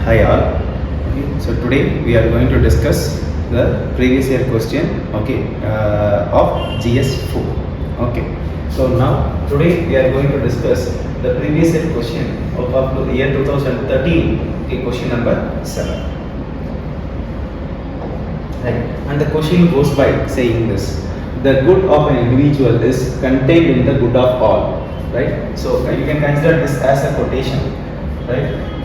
Hi all. Okay, so today we are going to discuss the previous year question, of GS4. Okay, so now today we are going to discuss the previous year question of up to the year 2013. Okay, question number 7. Right, and the question goes by saying this: the good of an individual is contained in the good of all. Right, so you can consider this as a quotation. Right.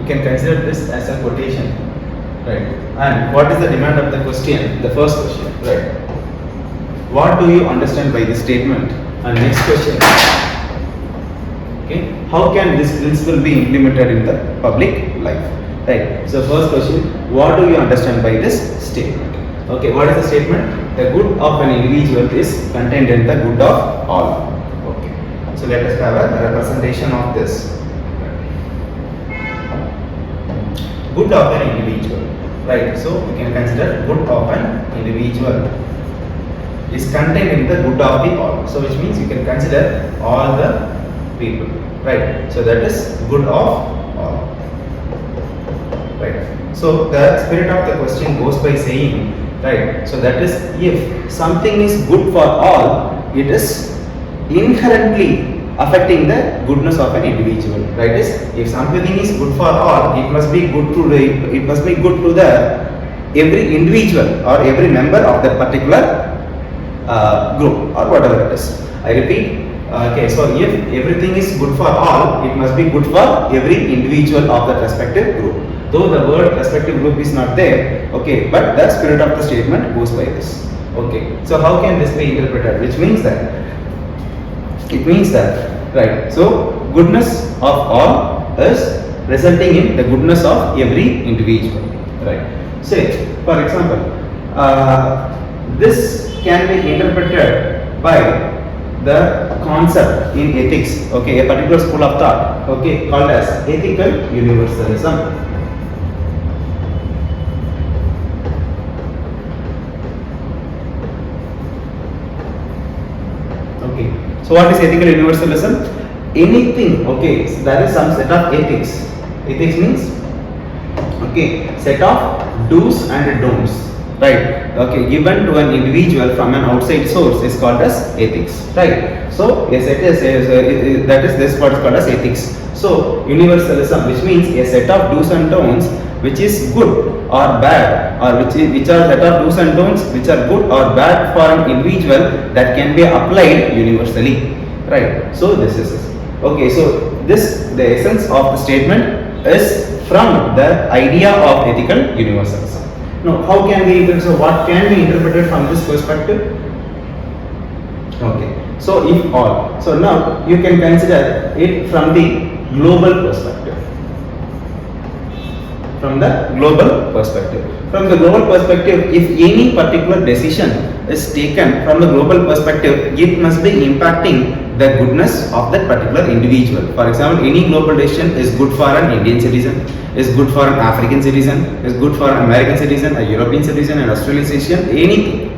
You can consider this as a quotation, right? And what is the demand of the question? The first question, right? What do you understand by this statement? And next question, okay? How can this principle be implemented in the public life, right? So first question, what do you understand by this statement? Okay, what is the statement? The good of an individual is contained in the good of all. Okay, so let us have a representation of this. Good of an individual, right? So we can consider good of an individual is contained in the good of the all. So which means you can consider all the people, right? So that is good of all, right? So the spirit of the question goes by saying, right? So that is, if something is good for all, it is inherently affecting the goodness of an individual, right? If something is good for all, it must be good to the every individual or every member of that particular group or whatever it is. I repeat, okay, so if everything is good for all, it must be good for every individual of that respective group. Though the word respective group is not there, okay, but the spirit of the statement goes by this. Okay, so how can this be interpreted? Which means that right, so goodness of all is resulting in the goodness of every individual, right? Say for example, this can be interpreted by the concept in ethics, okay, a particular school of thought, okay, called as ethical universalism. Okay, so what is ethical universalism? Anything, okay, so there is some set of ethics. Ethics means, okay, set of do's and don'ts, right? Okay, given to an individual from an outside source is called as ethics, right? So yes, that is this what is called as ethics. So universalism, which means a set of do's and don'ts which is good or bad, or which are set of do's and don'ts which are good or bad for an individual that can be applied universally, right? So this is okay. So the essence of the statement is from the idea of ethical universalism. Now, how can we interpret? So what can be interpreted from this perspective? Okay. So if all, so now you can consider it from the global perspective. From the global perspective. From the global perspective, if any particular decision is taken from the global perspective, it must be impacting the goodness of that particular individual. For example, any global decision is good for an Indian citizen, is good for an African citizen, is good for an American citizen, a European citizen, an Australian citizen, anything,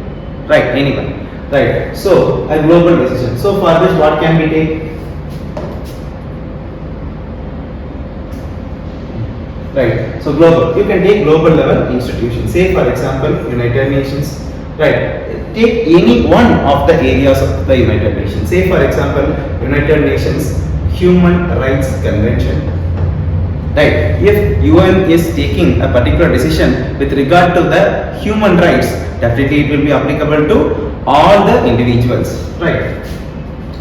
right? Anyone, right? So a global decision. So for this, what can we take? Right, so global, you can take global level institutions, say for example United Nations, right? Take any one of the areas of the United Nations, say for example United Nations Human Rights Convention, right? If UN is taking a particular decision with regard to the human rights, definitely it will be applicable to all the individuals, right?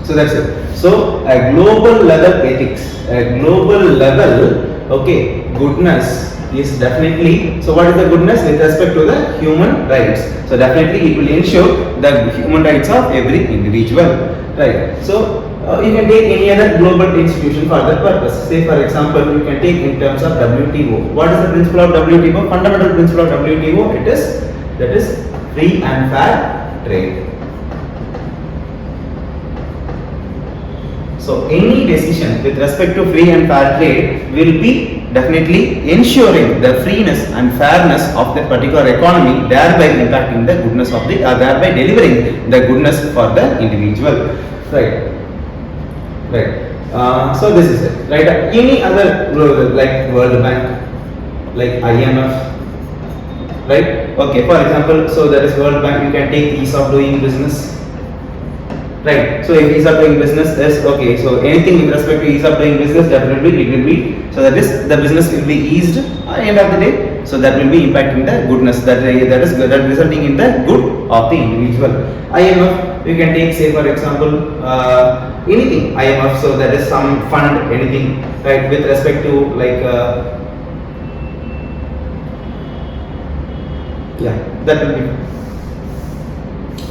So that's it. So a global level ethics, a global level, okay, goodness is definitely, so what is the goodness with respect to the human rights? So definitely it will ensure the human rights of every individual, right? So you can take any other global institution for that purpose. Say for example, you can take in terms of WTO. What is the principle of WTO? Fundamental principle of WTO, it is, that is free and fair trade. So any decision with respect to free and fair trade will be definitely ensuring the freeness and fairness of that particular economy, thereby impacting the goodness of the, thereby delivering the goodness for the individual, right? Right. So this is it. Right. Any other like World Bank, like IMF. Right. Okay. For example, so that is World Bank. You can take ease of doing business. Right. So if ease of doing business is okay. So anything with respect to ease of doing business, definitely it will be. So that is the business will be eased at the end of the day. So that will be impacting the goodness that resulting in the good of the individual. IMF, you can take, say for example, anything IMF. So that is some fund, anything, right, with respect to like yeah, that will be.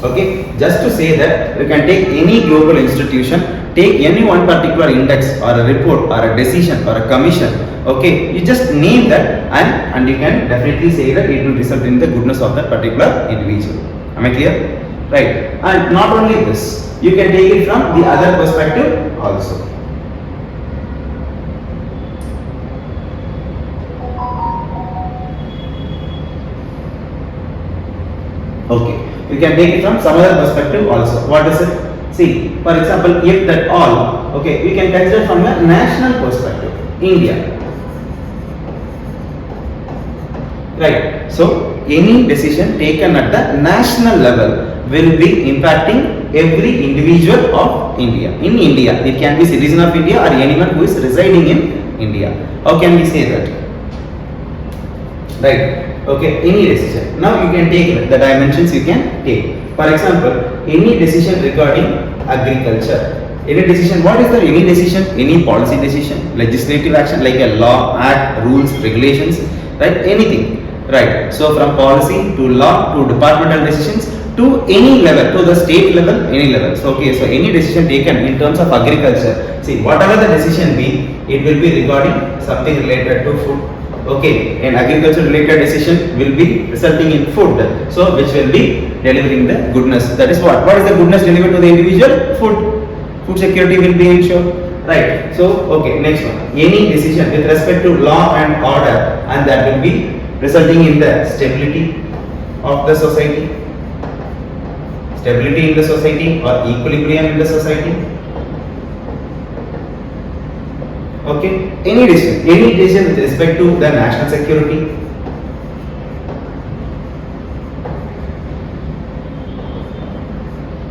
Okay, just to say that you can take any global institution, take any one particular index or a report or a decision or a commission. Okay, you just name that and you can definitely say that it will result in the goodness of that particular individual. Am I clear? Right. And not only this, you can take it from the other perspective also. Okay. You can take it from some other perspective also. What is it? See, for example, if that all, okay, we can consider from a national perspective, India. Right. So, any decision taken at the national level will be impacting every individual of India. In India, it can be citizen of India or anyone who is residing in India. How can we say that? Right. Okay, any decision. Now you can take the dimensions you can take. For example, any decision regarding agriculture. Any decision, what is the any decision? Any policy decision, legislative action like a law, act, rules, regulations, right? Anything, right? So from policy to law to departmental decisions to any level, to the state level, any level. So okay, so any decision taken in terms of agriculture. See, whatever the decision be, it will be regarding something related to food. Okay, an agriculture related decision will be resulting in food, so which will be delivering the goodness. That is what is the goodness delivered to the individual? Food security will be ensured, right? So okay, next one, any decision with respect to law and order, and that will be resulting in the stability of the society, stability in the society or equilibrium in the society. Okay, any decision with respect to the national security,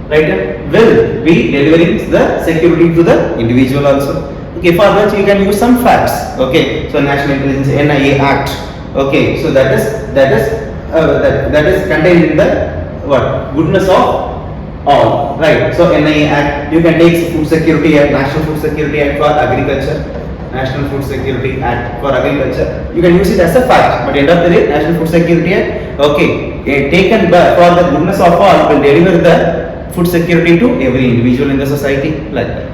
right, will be delivering the security to the individual also. Okay, for that you can use some facts. Okay, so National Intelligence NIA Act. Okay, so that is contained in the what goodness of all, right? So NIA Act, you can take Food Security Act, National Food Security Act for agriculture. National Food Security Act for agriculture, you can use it as a fact, but end of the day, National Food Security Act, okay, taken by for the goodness of all will deliver the food security to every individual in the society, like that,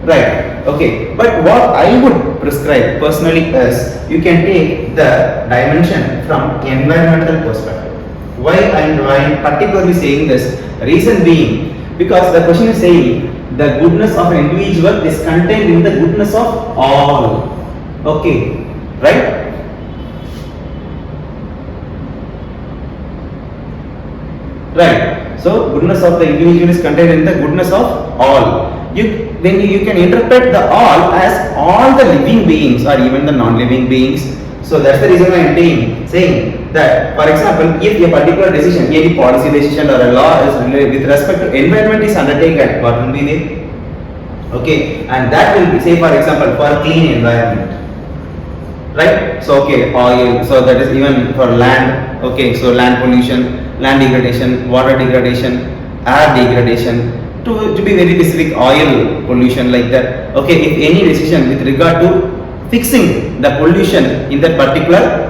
right? Okay, but what I would prescribe personally is you can take the dimension from environmental perspective. Why I am particularly saying this? Reason being, because the question is saying the goodness of an individual is contained in the goodness of all. Okay, right? Right. So goodness of the individual is contained in the goodness of all. Then you can interpret the all as all the living beings or even the non-living beings. So that's the reason why I am saying that, for example, if a particular decision, any policy decision or a law is related with respect to environment is undertaken, what will be there? Okay, and that will be, say for example, for clean environment, right? So okay, oil, so that is even for land. Okay, so land pollution, land degradation, water degradation, air degradation, to be very specific, oil pollution, like that. Okay, if any decision with regard to fixing the pollution in that particular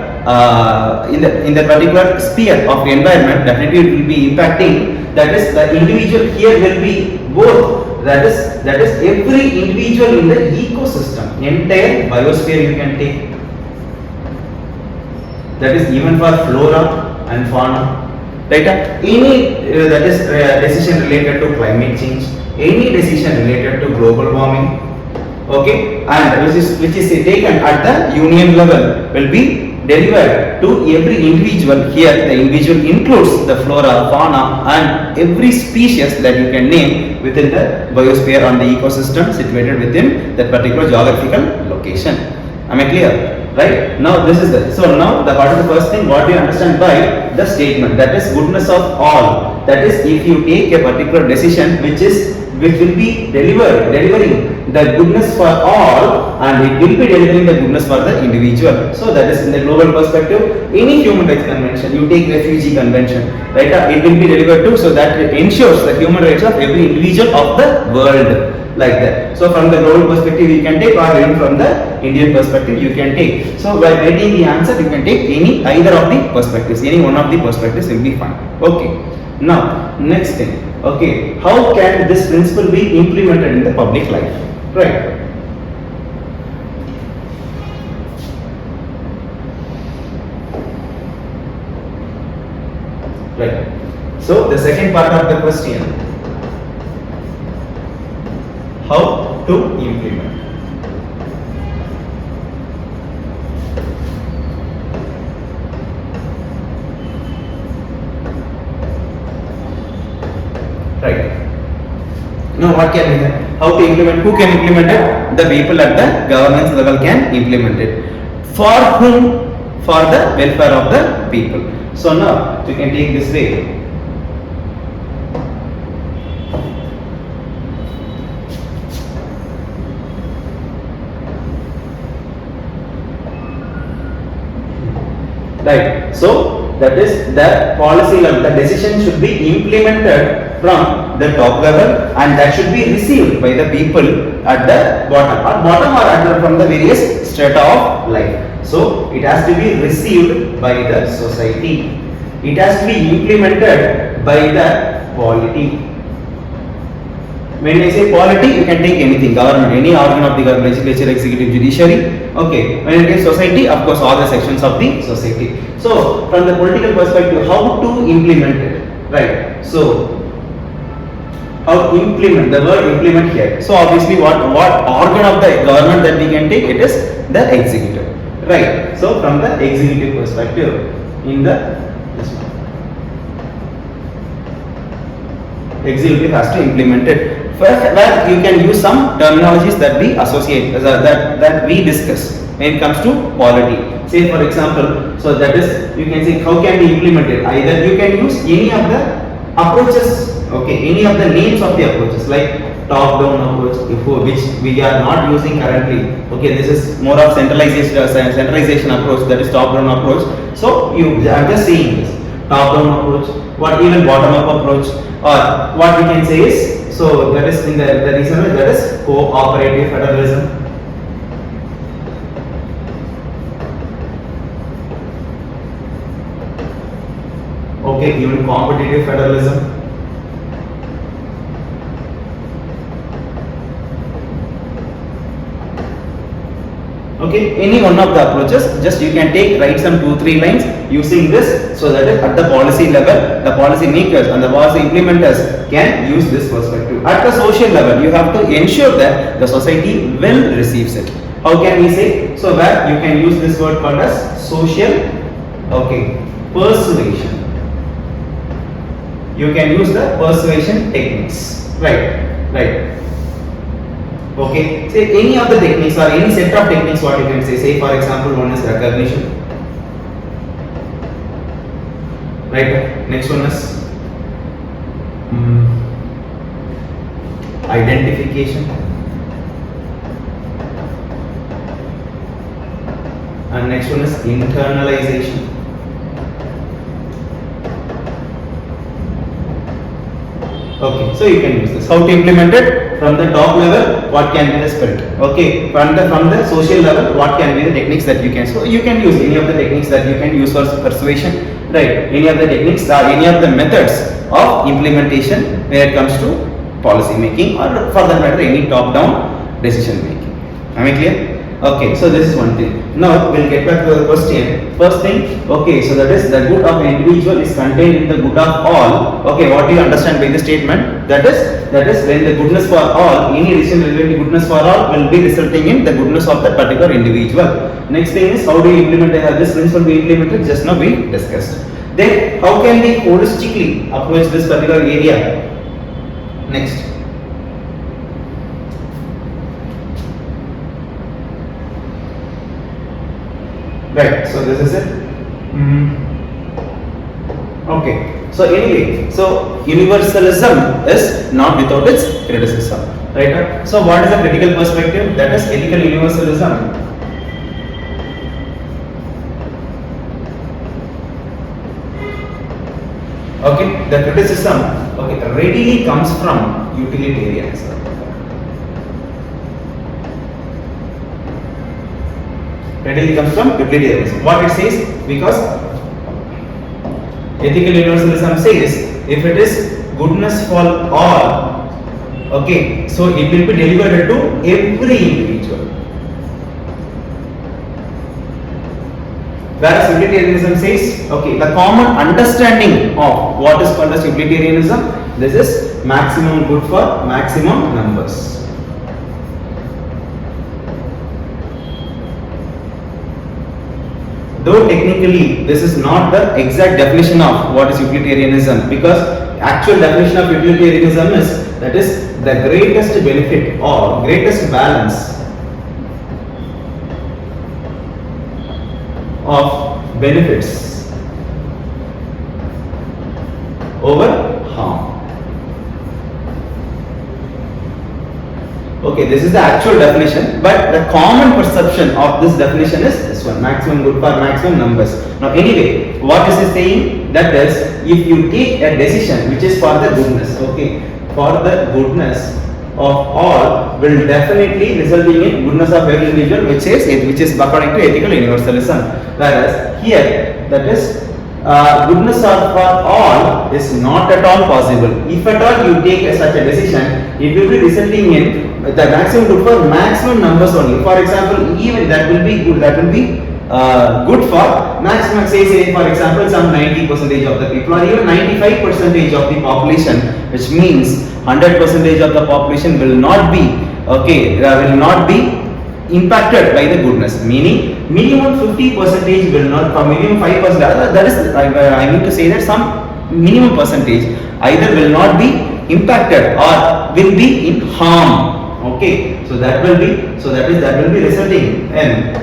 in that particular sphere of environment, definitely it will be impacting. That is, the individual here will be both. That is every individual in the ecosystem, entire biosphere you can take. That is even for flora and fauna. Right? Any that is decision related to climate change, any decision related to global warming, okay, and which is taken at the union level will be delivered to every individual. Here the individual includes the flora, fauna and every species that you can name within the biosphere and the ecosystem situated within that particular geographical location. Am I clear? Right? Now this is the, so now the what is the first thing what we understand by the statement, that is goodness of all. That is, if you take a particular decision which will be delivering the goodness for all, and it will be delivering the goodness for the individual. So that is in the global perspective. Any human rights convention, you take refugee convention, right? It will be delivered to, so that it ensures the human rights of every individual of the world. Like that. So from the global perspective you can take, or even from the Indian perspective you can take. So by writing the answer you can take any either of the perspectives, any one of the perspectives will be fine. Okay. Now next thing. Okay, how can this principle be implemented in the public life? Right. Right. So the second part of the question, how to implement. Right. Now what can we have? How to implement? Who can implement it? The people at the governance level can implement it. For whom? For the welfare of the people. So now you can take this way. Right. So that is the policy level. The decision should be implemented from the top level, and that should be received by the people at the bottom or at from the various strata of life. So it has to be received by the society. It has to be implemented by the polity. When I say polity, you can take anything, government, any organ of the government, legislature, executive, judiciary. Okay. When it is society, of course, all the sections of the society. So, from the political perspective, how to implement it? Right. So, how to implement, the word implement here. So, obviously, what organ of the government that we can take? It is the executive. Right. So, from the executive perspective, in the this one, executive has to implement it. First, where you can use some terminologies that we associate, that we discuss when it comes to polity. Say for example, so that is, you can say how can we implement it? Either you can use any of the approaches, okay, any of the names of the approaches, like top-down approach, which we are not using currently. Okay, this is more of centralization approach, that is top-down approach. So you are just saying this top-down approach, what even bottom-up approach, or what we can say is, so that is in the reason that is cooperative federalism. Okay, even competitive federalism. Okay, any one of the approaches, just you can write some 2-3 lines using this, so that at the policy level, the policy makers and the policy implementers can use this perspective. At the social level, you have to ensure that the society will receives it. How can we say? So where you can use this word called as social, okay, persuasion. You can use the persuasion techniques. Right. Okay, say any of the techniques or any set of techniques, what you can say for example, one is recognition. Right, next one is identification, and next one is internalization. Okay, so you can use this. How to implement it? From the top level, what can be the spirit? Okay, from the social level, what can be the techniques that you can? So you can use any of the techniques that you can use for persuasion, right? Any of the techniques or any of the methods of implementation when it comes to policy making, or for that matter any top-down decision making. Am I clear? Okay, so this is one thing. Now we'll get back to the question. First thing, okay, so that is the good of an individual is contained in the good of all. Okay, what do you understand by the statement? That is when the goodness for all, any decision related to goodness for all will be resulting in the goodness of that particular individual. Next thing is how do you implement this principle be implemented? Just now we discussed. Then how can we holistically approach this particular area? Next. Right, so this is it. Okay, so anyway, so universalism is not without its criticism, right? So what is the critical perspective? That is ethical universalism. Okay, the criticism, okay, readily comes from utilitarianism. Readily comes from utilitarianism. What it says? Because ethical universalism says if it is goodness for all, okay, so it will be delivered to every individual. Whereas utilitarianism says, okay, the common understanding of what is called as utilitarianism, this is maximum good for maximum numbers. Though technically this is not the exact definition of what is utilitarianism, because actual definition of utilitarianism is that is the greatest benefit or greatest balance of benefits over harm. Okay, this is the actual definition, but the common perception of this definition is this one, maximum good for maximum numbers. Now anyway, what is it saying? That is, if you take a decision which is for the goodness, okay, for the goodness of all will definitely resulting in goodness of every individual, which is according to ethical universalism. Whereas here, that is goodness of for all is not at all possible. If at all you take such a decision, it will be resulting in the maximum good for maximum numbers only. For example, even that will be good. That will be good for maximum. Say for example, some 90% of the people, or even 95% of the population, which means 100% of the population will not be will not be impacted by the goodness, meaning minimum 50% will not, or minimum 5%, that is I mean to say that some minimum percentage either will not be impacted or will be in harm. Okay, so that will be resulting in,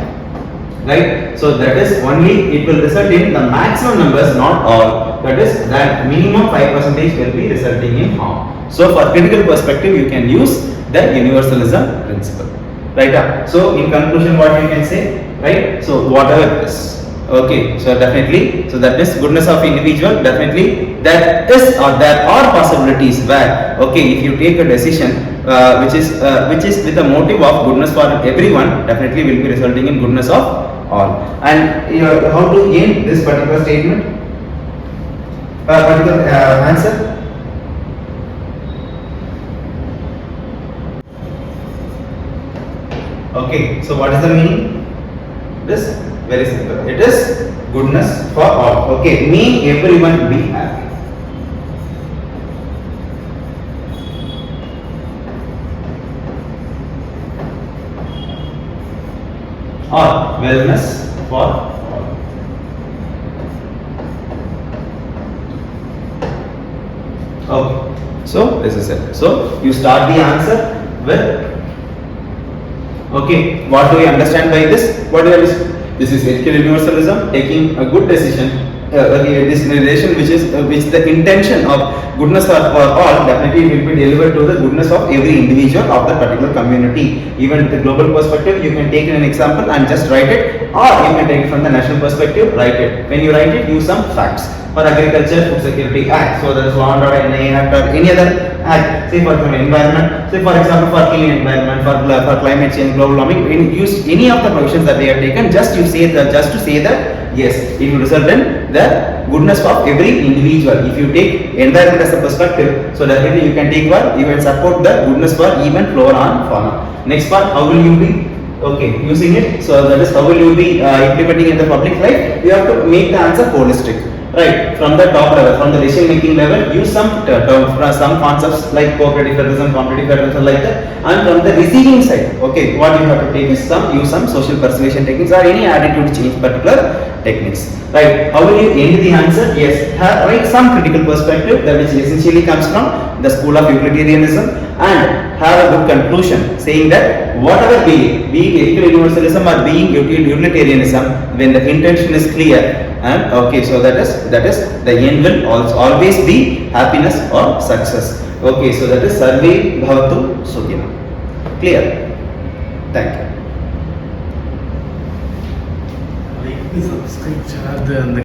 right, so that is only it will result in the maximum numbers, not all, that is that minimum 5% will be resulting in harm. So for critical perspective you can use the universalism principle. Right. So in conclusion, what you can say, right? So whatever is, okay. So definitely, so that is goodness of individual. Definitely, that is or there are possibilities where, okay, if you take a decision which is with the motive of goodness for everyone, definitely will be resulting in goodness of all. And how to gain this particular statement, particular answer? Okay, so what is the meaning? This very simple. It is goodness for all. Okay, mean everyone be happy. Or wellness for all. Okay, so this is it. So you start the answer with, okay, what do we understand by this? What do we understand? This is ethical universalism, taking a good decision. This relation which the intention of goodness for all definitely will be delivered to the goodness of every individual of the particular community. Even the global perspective, you can take an example and just write it, or you can take it from the national perspective, write it. When you write it, use some facts. For Agriculture Food Security Act, so there is Law and Order Act or any other act, say for example environment, say for example for clean environment, for climate change, global warming, when you use any of the provisions that they have taken, just to say that yes, it will result in the goodness of every individual. If you take environment as a perspective, so definitely you can take what, you can support the goodness for even flora and fauna. Next part, how will you be? Okay, using it. So that is how will you be implementing in the public life. You have to make the answer holistic. Right, from the top level, from the decision making level, use some some concepts like cooperative federalism, competitive federalism, like that. And from the receiving side, okay, what you have to take is use some social persuasion techniques or any attitude change particular techniques. Right, how will you end the answer? Yes, write some critical perspective that which essentially comes from the school of utilitarianism, and have a good conclusion saying that whatever being ethical universalism or being utilitarianism, when the intention is clear, and okay, so that is the end will also always be happiness or success. Okay, so that is sarve bhavatu sukhina. Clear? Thank you. Like, subscribe, share, and